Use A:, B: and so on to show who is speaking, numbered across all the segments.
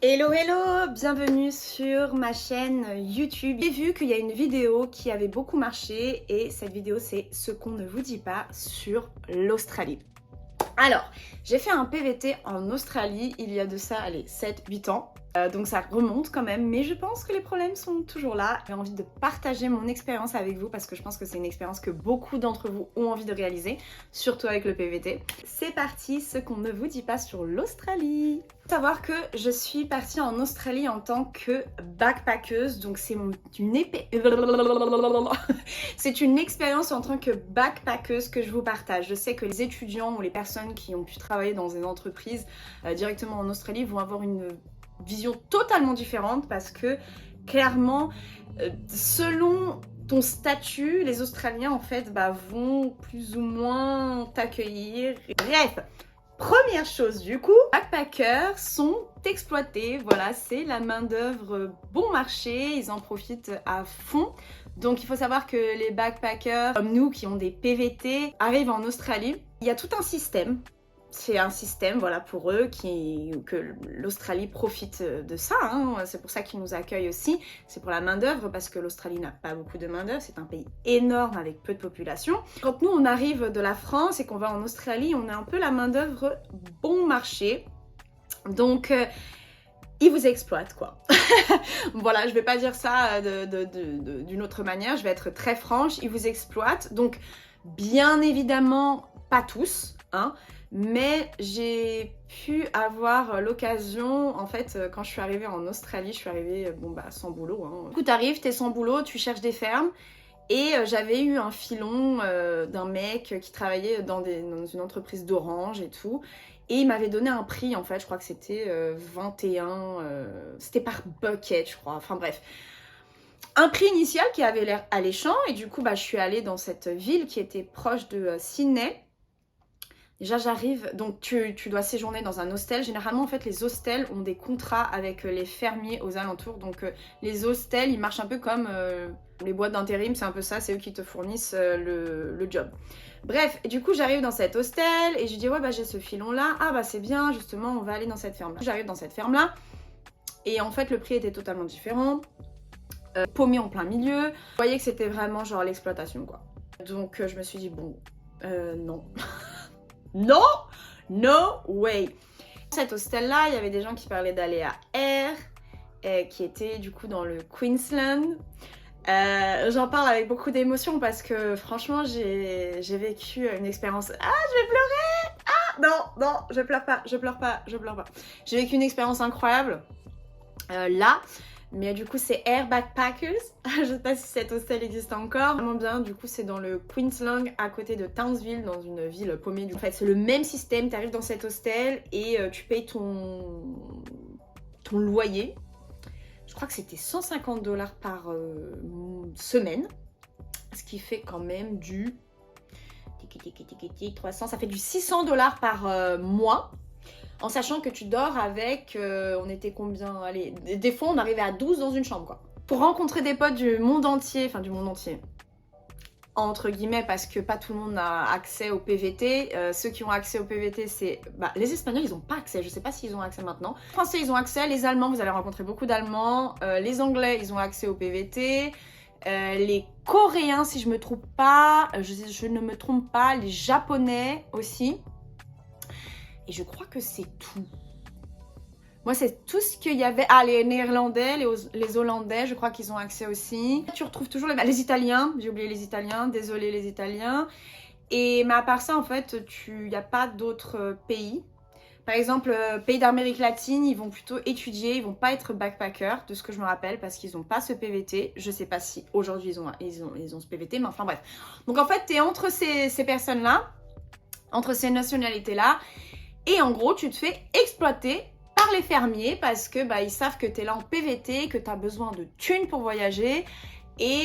A: Hello hello, bienvenue sur ma chaîne YouTube. J'ai vu qu'il y a une vidéo qui avait beaucoup marché et cette vidéo c'est ce qu'on ne vous dit pas sur l'Australie. Alors, j'ai fait un PVT en Australie il y a de ça, allez, 7-8 ans. Donc ça remonte quand même, mais je pense que les problèmes sont toujours là. J'ai envie de partager mon expérience avec vous parce que je pense que c'est une expérience que beaucoup d'entre vous ont envie de réaliser, surtout avec le PVT. C'est parti, ce qu'on ne vous dit pas sur l'Australie. Faut savoir que je suis partie en Australie en tant que backpackeuse, donc c'est c'est une expérience en tant que backpackeuse que je vous partage. Je sais que les étudiants ou les personnes qui ont pu travailler dans des entreprises directement en Australie vont avoir une vision totalement différente parce que clairement, selon ton statut, les Australiens en fait vont plus ou moins t'accueillir. Bref, première chose du coup, les backpackers sont exploités, voilà, c'est la main d'œuvre bon marché, ils en profitent à fond. Donc il faut savoir que les backpackers comme nous qui ont des PVT arrivent en Australie, il y a tout un système. C'est un système, voilà, pour eux, que l'Australie profite de ça. Hein. C'est pour ça qu'ils nous accueillent aussi. C'est pour la main-d'œuvre, parce que l'Australie n'a pas beaucoup de main-d'œuvre. C'est un pays énorme avec peu de population. Quand nous, on arrive de la France et qu'on va en Australie, on a un peu la main-d'œuvre bon marché. Donc, ils vous exploitent, quoi. Voilà, je vais pas dire ça d'une autre manière. Je vais être très franche. Ils vous exploitent. Donc, bien évidemment, pas tous, hein. Mais j'ai pu avoir l'occasion, en fait, quand je suis arrivée en Australie, je suis arrivée sans boulot. Hein. Du coup, t'arrives, t'es sans boulot, tu cherches des fermes. Et j'avais eu un filon d'un mec qui travaillait dans une entreprise d'orange et tout. Et il m'avait donné un prix, en fait, je crois que c'était 21... c'était par bucket, je crois. Enfin bref. Un prix initial qui avait l'air alléchant. Et du coup, je suis allée dans cette ville qui était proche de Sydney. Déjà j'arrive, donc tu dois séjourner dans un hostel. Généralement en fait les hostels ont des contrats avec les fermiers aux alentours. Donc les hostels ils marchent un peu comme les boîtes d'intérim, c'est un peu ça, c'est eux qui te fournissent le job. Bref, et du coup j'arrive dans cet hostel et je dis ouais j'ai ce filon là, ah c'est bien justement on va aller dans cette ferme là. J'arrive dans cette ferme là et en fait le prix était totalement différent, paumé en plein milieu. Vous voyez que c'était vraiment genre l'exploitation quoi. Donc je me suis dit bon non. Non, no way. Dans cet hostel-là, il y avait des gens qui parlaient d'aller à Ayr, qui était du coup dans le Queensland. J'en parle avec beaucoup d'émotion parce que franchement, j'ai vécu une expérience... Ah, je vais pleurer! Ah, non, je pleure pas. J'ai vécu une expérience incroyable, là. Mais du coup, c'est Ayr Backpackers. Je sais pas si cet hostel existe encore. Vraiment bien, du coup, c'est dans le Queensland, à côté de Townsville, dans une ville paumée. En fait, c'est le même système. Tu arrives dans cet hostel et tu payes ton loyer. Je crois que c'était 150 $ par semaine. Ce qui fait quand même du 300. Ça fait du 600 $ par mois. En sachant que tu dors avec, on était combien? Allez, des fois on arrivait à 12 dans une chambre quoi. Pour rencontrer des potes du monde entier, enfin du monde entier, entre guillemets parce que pas tout le monde a accès au PVT. Ceux qui ont accès au PVT c'est... les Espagnols ils n'ont pas accès, je sais pas s'ils ont accès maintenant. Les Français ils ont accès, les Allemands vous allez rencontrer beaucoup d'Allemands, les Anglais ils ont accès au PVT. Les Coréens si je me trompe pas, je ne me trompe pas, les Japonais aussi. Et je crois que c'est tout. Moi, c'est tout ce qu'il y avait. Ah, les Néerlandais, les Hollandais, je crois qu'ils ont accès aussi. Tu retrouves toujours les Italiens. J'ai oublié les Italiens. Désolée les Italiens. Mais à part ça, en fait, il n'y a pas d'autres pays. Par exemple, pays d'Amérique latine, ils vont plutôt étudier. Ils vont pas être backpackers, de ce que je me rappelle, parce qu'ils n'ont pas ce PVT. Je sais pas si aujourd'hui ils ont ce PVT, mais enfin bref. Donc en fait, tu es entre ces personnes-là, entre ces nationalités-là. Et en gros, tu te fais exploiter par les fermiers parce que ils savent que tu es là en PVT, que tu as besoin de thunes pour voyager et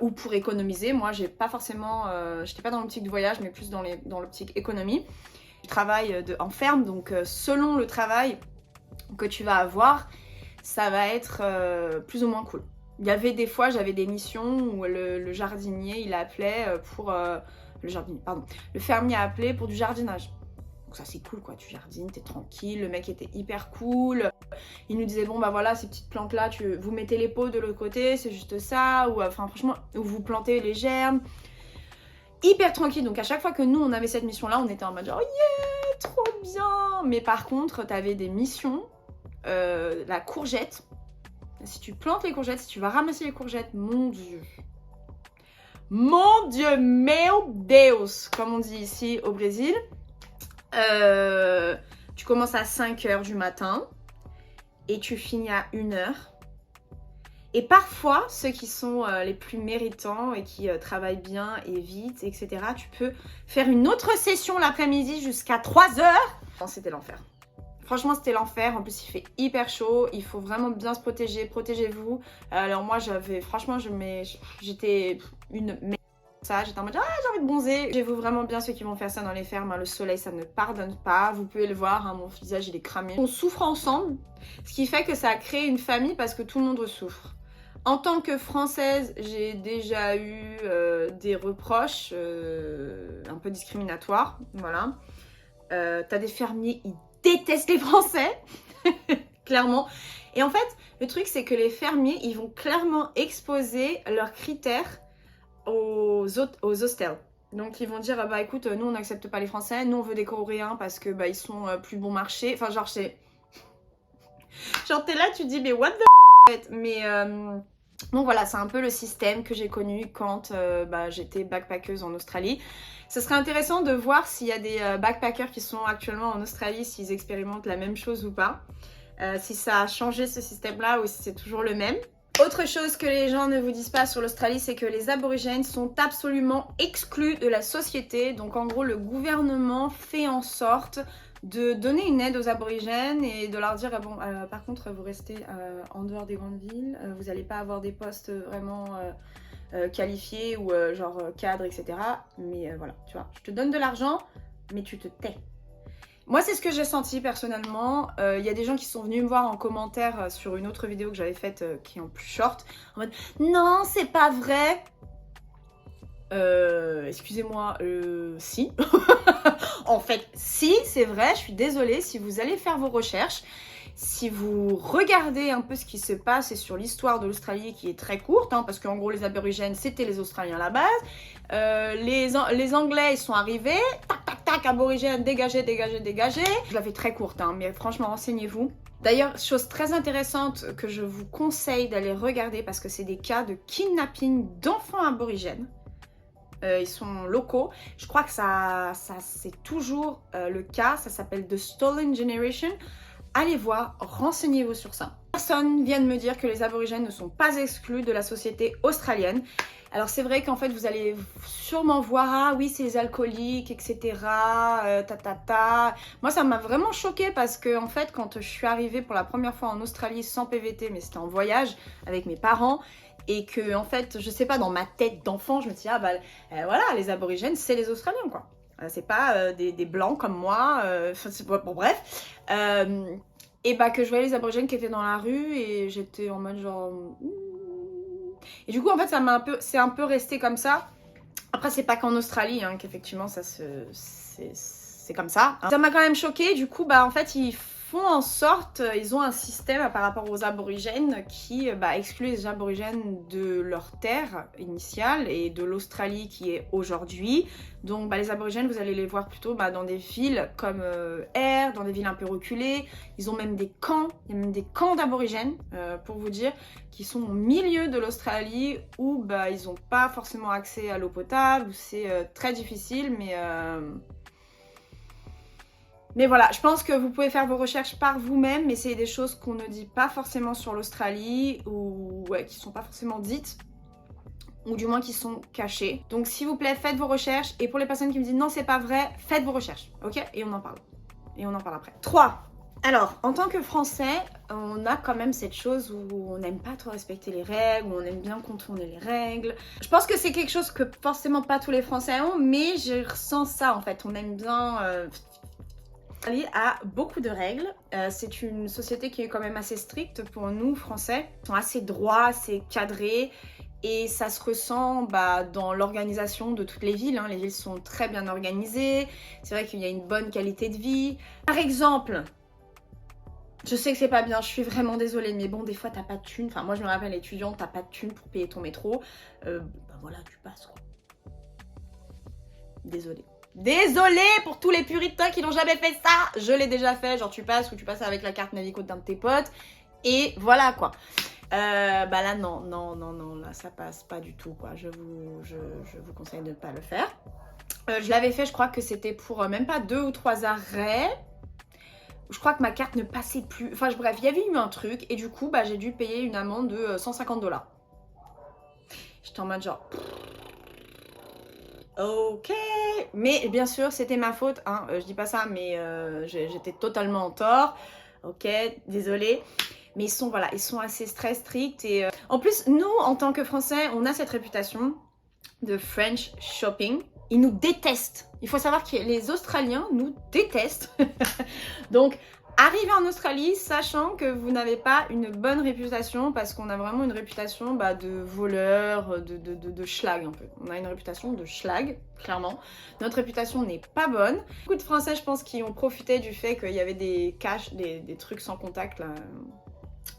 A: ou pour économiser. Moi, j'ai pas forcément, j'étais pas dans l'optique de voyage, mais plus dans l'optique économie. Je travaille en ferme, donc selon le travail que tu vas avoir, ça va être plus ou moins cool. Il y avait des fois, j'avais des missions où le jardinier, il appelait pour... le fermier appelait pour du jardinage. Donc ça c'est cool quoi, tu jardines, t'es tranquille, le mec était hyper cool. Il nous disait bon bah voilà ces petites plantes là, vous mettez les pots de l'autre côté, c'est juste ça, ou enfin franchement, ou vous plantez les germes. Hyper tranquille, donc à chaque fois que nous on avait cette mission là, on était en mode genre yeah, trop bien. Mais par contre t'avais des missions, la courgette, si tu plantes les courgettes, si tu vas ramasser les courgettes, mon dieu, meu Deus, comme on dit ici au Brésil. Tu commences à 5 h du matin et tu finis à 1 h. Et parfois, ceux qui sont les plus méritants et qui travaillent bien et vite, etc., tu peux faire une autre session l'après-midi jusqu'à 3 h. Non, c'était l'enfer. Franchement, c'était l'enfer. En plus, il fait hyper chaud. Il faut vraiment bien se protéger. Protégez-vous. Alors moi, franchement, j'étais une... Ça, j'étais en mode j'ai envie de bronzer. Protégez-vous vraiment bien ceux qui vont faire ça dans les fermes, hein. Le soleil ça ne pardonne pas, vous pouvez le voir, hein, mon visage il est cramé. On souffre ensemble, ce qui fait que ça a créé une famille parce que tout le monde souffre. En tant que Française, j'ai déjà eu des reproches un peu discriminatoires, voilà. T'as des fermiers, ils détestent les Français, clairement. Et en fait, le truc c'est que les fermiers, ils vont clairement exposer leurs critères aux hostels. Donc ils vont dire bah écoute, nous on n'accepte pas les Français, nous on veut des Coréens parce que bah ils sont plus bon marché. Enfin genre c'est genre t'es là tu te dis mais what the mais donc voilà, c'est un peu le système que j'ai connu quand j'étais backpackeuse en Australie. Ce serait intéressant de voir s'il y a des backpackers qui sont actuellement en Australie, s'ils expérimentent la même chose ou pas, si ça a changé ce système là ou si c'est toujours le même. Autre chose que les gens ne vous disent pas sur l'Australie, c'est que les aborigènes sont absolument exclus de la société. Donc en gros, le gouvernement fait en sorte de donner une aide aux aborigènes et de leur dire bon, par contre, vous restez en dehors des grandes villes, vous n'allez pas avoir des postes vraiment qualifiés ou genre cadre, etc. Mais voilà, tu vois, je te donne de l'argent, mais tu te tais. Moi, c'est ce que j'ai senti personnellement. Il y a des gens qui sont venus me voir en commentaire sur une autre vidéo que j'avais faite qui est en plus short. En mode, non, c'est pas vrai. Excusez-moi, si. En fait, si, c'est vrai, je suis désolée. Si vous allez faire vos recherches, si vous regardez un peu ce qui se passe et sur l'histoire de l'Australie qui est très courte, hein, parce qu'en gros les aborigènes c'était les Australiens à la base, les Anglais ils sont arrivés, tac tac tac, aborigènes, dégagez, dégagez, dégagez. Je la fais très courte, hein, mais franchement renseignez-vous. D'ailleurs, chose très intéressante que je vous conseille d'aller regarder parce que c'est des cas de kidnapping d'enfants aborigènes. Ils sont locaux. Je crois que ça c'est toujours le cas, ça s'appelle The Stolen Generation. Allez voir, renseignez-vous sur ça. Personne vient de me dire que les aborigènes ne sont pas exclus de la société australienne. Alors c'est vrai qu'en fait vous allez sûrement voir, ah oui c'est les alcooliques, etc. Moi ça m'a vraiment choquée parce que en fait quand je suis arrivée pour la première fois en Australie sans PVT, mais c'était en voyage avec mes parents, et que en fait je sais pas, dans ma tête d'enfant je me dis voilà, les aborigènes c'est les Australiens quoi. C'est pas des blancs comme moi, bon bref. Et que je voyais les aborigènes qui étaient dans la rue et j'étais en mode genre... Et du coup en fait c'est un peu resté comme ça. Après c'est pas qu'en Australie hein, qu'effectivement c'est comme ça. Hein. Ça m'a quand même choquée, du coup en fait ils font en sorte, ils ont un système par rapport aux aborigènes qui exclut les aborigènes de leur terre initiale et de l'Australie qui est aujourd'hui. Donc les aborigènes, vous allez les voir plutôt dans des villes comme Ayr, dans des villes un peu reculées. Ils ont même des camps, il y a même des camps d'aborigènes, pour vous dire, qui sont au milieu de l'Australie où ils n'ont pas forcément accès à l'eau potable, où c'est très difficile, mais voilà, je pense que vous pouvez faire vos recherches par vous-même, mais c'est des choses qu'on ne dit pas forcément sur l'Australie ou qui sont pas forcément dites, ou du moins qui sont cachées. Donc s'il vous plaît, faites vos recherches, et pour les personnes qui me disent non c'est pas vrai, faites vos recherches, ok? Et on en parle. Et on en parle après. 3. Alors, en tant que Français, on a quand même cette chose où on n'aime pas trop respecter les règles, où on aime bien contourner les règles. Je pense que c'est quelque chose que forcément pas tous les Français ont, mais je ressens ça en fait. On aime bien... L'Australie a beaucoup de règles. C'est une société qui est quand même assez stricte pour nous, Français. Ils sont assez droits, assez cadrés. Et ça se ressent dans l'organisation de toutes les villes. Hein. Les villes sont très bien organisées. C'est vrai qu'il y a une bonne qualité de vie. Par exemple, je sais que c'est pas bien, je suis vraiment désolée, mais bon, des fois t'as pas de thunes. Enfin, moi je me rappelle étudiante, t'as pas de thunes pour payer ton métro. Voilà, tu passes quoi. Désolée. Désolée pour tous les puritains qui n'ont jamais fait ça. Je l'ai déjà fait, genre tu passes ou tu passes avec la carte Navigo d'un de tes potes. Et voilà quoi. Là non, là ça passe pas du tout quoi. Je vous conseille de ne pas le faire. Je l'avais fait, je crois que c'était pour même pas 2 ou 3 arrêts. Je crois que ma carte ne passait plus. Enfin bref, il y avait eu un truc et du coup j'ai dû payer une amende de 150 $. J'étais en mode genre... Ok, mais bien sûr c'était ma faute, hein. Je dis pas ça, mais j'étais totalement en tort. Ok, désolée. Mais ils sont assez très stricts et en plus nous en tant que Français on a cette réputation de French shopping. Ils nous détestent. Il faut savoir que les Australiens nous détestent. Donc arrivez en Australie sachant que vous n'avez pas une bonne réputation parce qu'on a vraiment une réputation de voleur, de schlag un peu. On a une réputation de schlag, clairement. Notre réputation n'est pas bonne. Beaucoup de Français, je pense, qui ont profité du fait qu'il y avait des cash, des trucs sans contact là.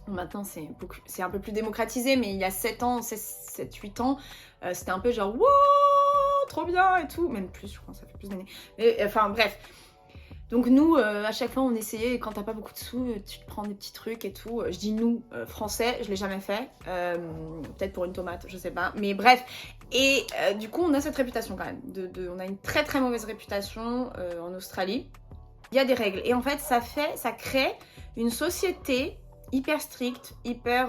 A: Maintenant c'est un peu plus démocratisé, mais il y a 7 ans, 7-8 ans, c'était un peu genre wow, trop bien et tout. Même plus, je crois, ça fait plus d'années. Enfin bref. Donc nous, à chaque fois, on essayait, quand t'as pas beaucoup de sous, tu te prends des petits trucs et tout. Je dis nous, français, je l'ai jamais fait. Peut-être pour une tomate, je sais pas. Mais bref. Et du coup, on a cette réputation quand même. On a une très très mauvaise réputation en Australie. Il y a des règles. Et en fait, ça crée une société hyper stricte, hyper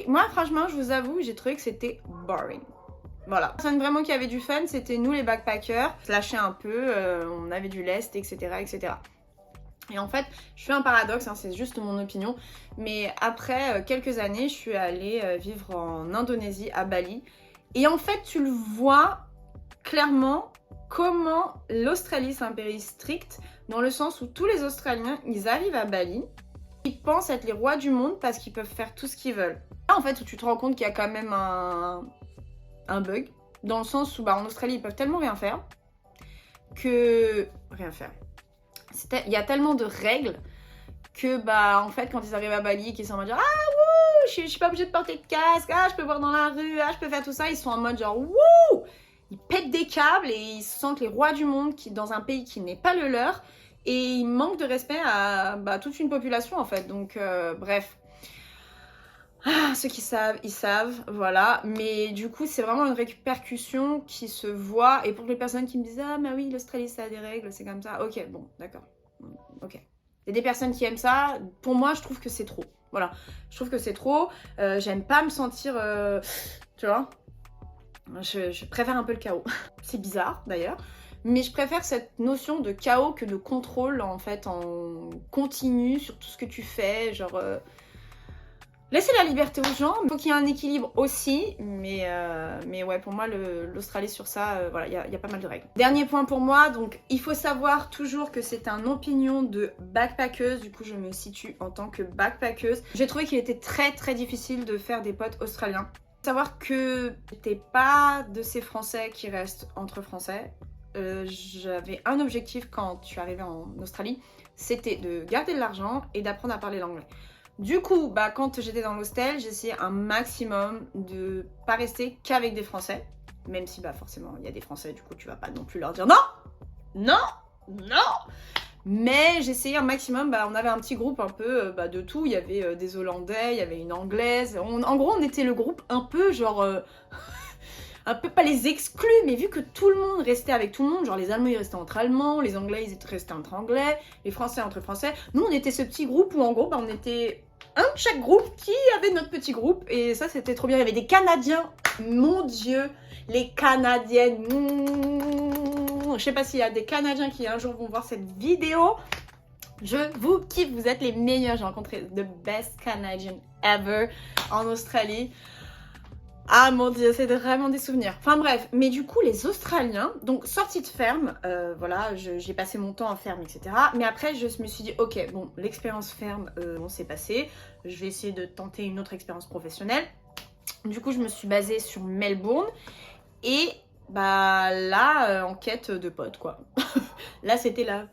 A: moi franchement, je vous avoue, j'ai trouvé que c'était boring. Voilà. La personne vraiment qui avait du fun, c'était nous les backpackers. On se lâchait un peu, on avait du lest, etc., etc. Et en fait, je fais un paradoxe, hein, c'est juste mon opinion. Mais après quelques années, je suis allée vivre en Indonésie, à Bali. Et en fait, tu le vois clairement comment l'Australie, c'est un pays strict, dans le sens où tous les Australiens, ils arrivent à Bali, ils pensent être les rois du monde parce qu'ils peuvent faire tout ce qu'ils veulent. Là, en fait, où tu te rends compte qu'il y a quand même un bug, dans le sens où en Australie, ils peuvent tellement rien faire que... Rien faire. Il y a tellement de règles que, en fait, quand ils arrivent à Bali, qu'ils sont en mode genre, ah, wouh, je suis pas obligée de porter de casque, ah, je peux boire dans la rue, ah, je peux faire tout ça, ils sont en mode genre, wouh, ils pètent des câbles et ils se sentent les rois du monde dans un pays qui n'est pas le leur et ils manquent de respect à toute une population en fait. Donc bref, ceux qui savent, ils savent, voilà. Mais du coup, c'est vraiment une répercussion qui se voit. Et pour les personnes qui me disent ah mais oui, l'Australie ça a des règles, c'est comme ça. Ok, bon, d'accord, ok. Il y a des personnes qui aiment ça. Pour moi, je trouve que c'est trop. Voilà, je trouve que c'est trop. J'aime pas me sentir, tu vois. Je préfère un peu le chaos. C'est bizarre d'ailleurs, mais je préfère cette notion de chaos que de contrôle en fait en continu sur tout ce que tu fais. Genre, laisser la liberté aux gens, il faut qu'il y ait un équilibre aussi, mais ouais, pour moi l'Australie sur ça, voilà, il y a pas mal de règles. Dernier point pour moi, donc il faut savoir toujours que c'est un opinion de backpackeuse, du coup je me situe en tant que backpackeuse. J'ai trouvé qu'il était très très difficile de faire des potes australiens. Savoir que j'étais pas de ces Français qui restent entre Français. J'avais un objectif quand je suis arrivée en Australie, c'était de garder de l'argent et d'apprendre à parler l'anglais. Du coup, quand j'étais dans l'hostel, j'essayais un maximum de pas rester qu'avec des Français. Même si forcément il y a des Français, du coup tu vas pas non plus leur dire non, non, non. Mais j'essayais un maximum, on avait un petit groupe un peu de tout, il y avait des Hollandais, il y avait une Anglaise, en gros on était le groupe un peu genre, un peu pas les exclus, mais vu que tout le monde restait avec tout le monde, genre les Allemands ils restaient entre Allemands, les Anglais ils restaient entre Anglais, les Français entre Français, nous on était ce petit groupe où en gros on était un de chaque groupe qui avait notre petit groupe, et ça c'était trop bien. Il y avait des Canadiens, mon Dieu, les Canadiennes, je sais pas s'il y a des Canadiens qui un jour vont voir cette vidéo. Je vous kiffe, vous êtes les meilleurs. J'ai rencontré the best Canadian ever en Australie. Ah mon dieu, c'est vraiment des souvenirs. Enfin bref, mais du coup les Australiens, donc sortie de ferme, voilà, j'ai passé mon temps en ferme, etc. Mais après je me suis dit, ok, bon, l'expérience ferme, bon c'est passé, je vais essayer de tenter une autre expérience professionnelle. Du coup je me suis basée sur Melbourne et bah là, en quête de potes quoi. Là c'était là.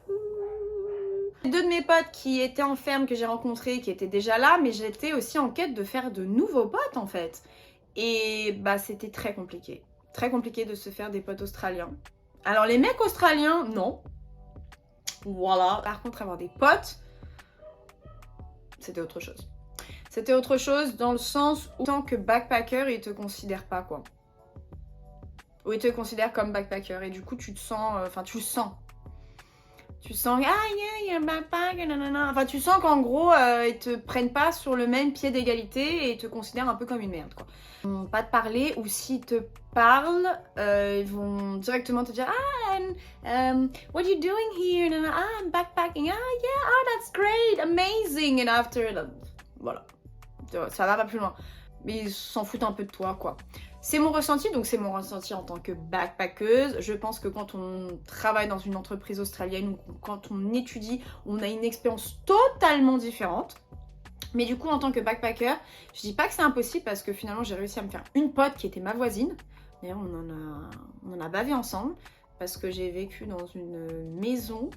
A: Deux de mes potes qui étaient en ferme que j'ai rencontrés, qui étaient déjà là, mais j'étais aussi en quête de faire de nouveaux potes en fait. Et bah c'était très compliqué. Très compliqué de se faire des potes australiens. Alors les mecs australiens, non. Voilà. Par contre avoir des potes, c'était autre chose. C'était autre chose dans le sens où, en tant que backpacker, ils te considèrent pas quoi. Ou ils te considèrent comme backpacker. Et du coup tu te sens, enfin tu le sens. Tu sens, ah yeah, you're a backpacker, nanana. Enfin tu sens qu'en gros, ils te prennent pas sur le même pied d'égalité et ils te considèrent un peu comme une merde quoi. Ils vont pas te parler ou s'ils te parlent, ils vont directement te dire what are you doing here? Ah, I'm backpacking. Ah yeah, oh that's great, amazing. And after, voilà, ça va pas plus loin. Mais ils s'en foutent un peu de toi quoi. C'est mon ressenti, donc c'est mon ressenti en tant que backpackeuse. Je pense que quand on travaille dans une entreprise australienne ou quand on étudie, on a une expérience totalement différente. Mais du coup, en tant que backpacker, je dis pas que c'est impossible parce que finalement, j'ai réussi à me faire une pote qui était ma voisine. D'ailleurs, on en a bavé ensemble parce que j'ai vécu dans une maison.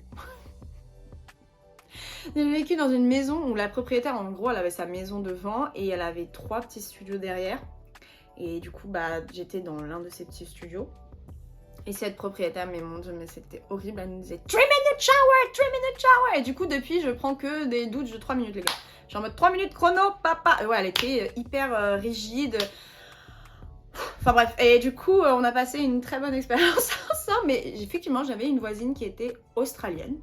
A: J'ai vécu dans une maison où la propriétaire, en gros, elle avait sa maison devant et elle avait 3 petits studios derrière. Et du coup, bah, j'étais dans l'un de ces petits studios. Et cette propriétaire, mais mon dieu, mais c'était horrible, elle nous disait 3 minutes shower, 3 minutes shower. Et du coup, depuis, je prends que des douches de 3 minutes, les gars. J'ai en mode 3 minutes chrono, papa. Ouais, elle était hyper rigide. Enfin bref, et du coup, on a passé une très bonne expérience ensemble. Mais effectivement, j'avais une voisine qui était australienne.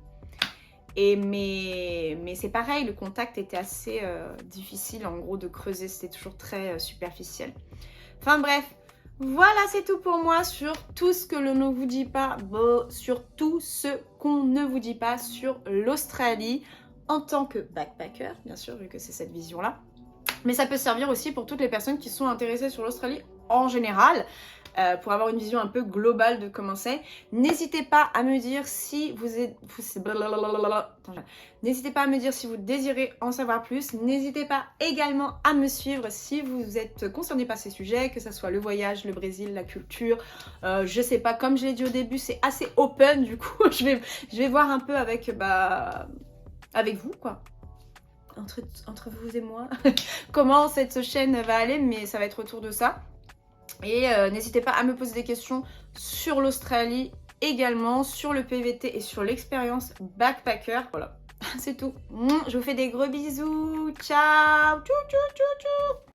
A: Mais c'est pareil, le contact était assez difficile, en gros, de creuser. C'était toujours très superficiel. Enfin bref, voilà, c'est tout pour moi sur tout ce que l'on ne vous dit pas, sur tout ce qu'on ne vous dit pas sur l'Australie en tant que backpacker, bien sûr, vu que c'est cette vision-là. Mais ça peut servir aussi pour toutes les personnes qui sont intéressées sur l'Australie en général, pour avoir une vision un peu globale de comment c'est. N'hésitez pas à me dire si vous êtes... N'hésitez pas à me dire si vous désirez en savoir plus. N'hésitez pas également à me suivre si vous êtes concerné par ces sujets, que ce soit le voyage, le Brésil, la culture. Je sais pas, comme je l'ai dit au début, c'est assez open, du coup, je vais voir un peu avec, avec vous, quoi. Entre vous et moi, comment cette chaîne va aller, mais ça va être autour de ça. Et n'hésitez pas à me poser des questions sur l'Australie également, sur le PVT et sur l'expérience backpacker. Voilà, c'est tout. Je vous fais des gros bisous. Ciao. Tchou, tchou, tchou, tchou.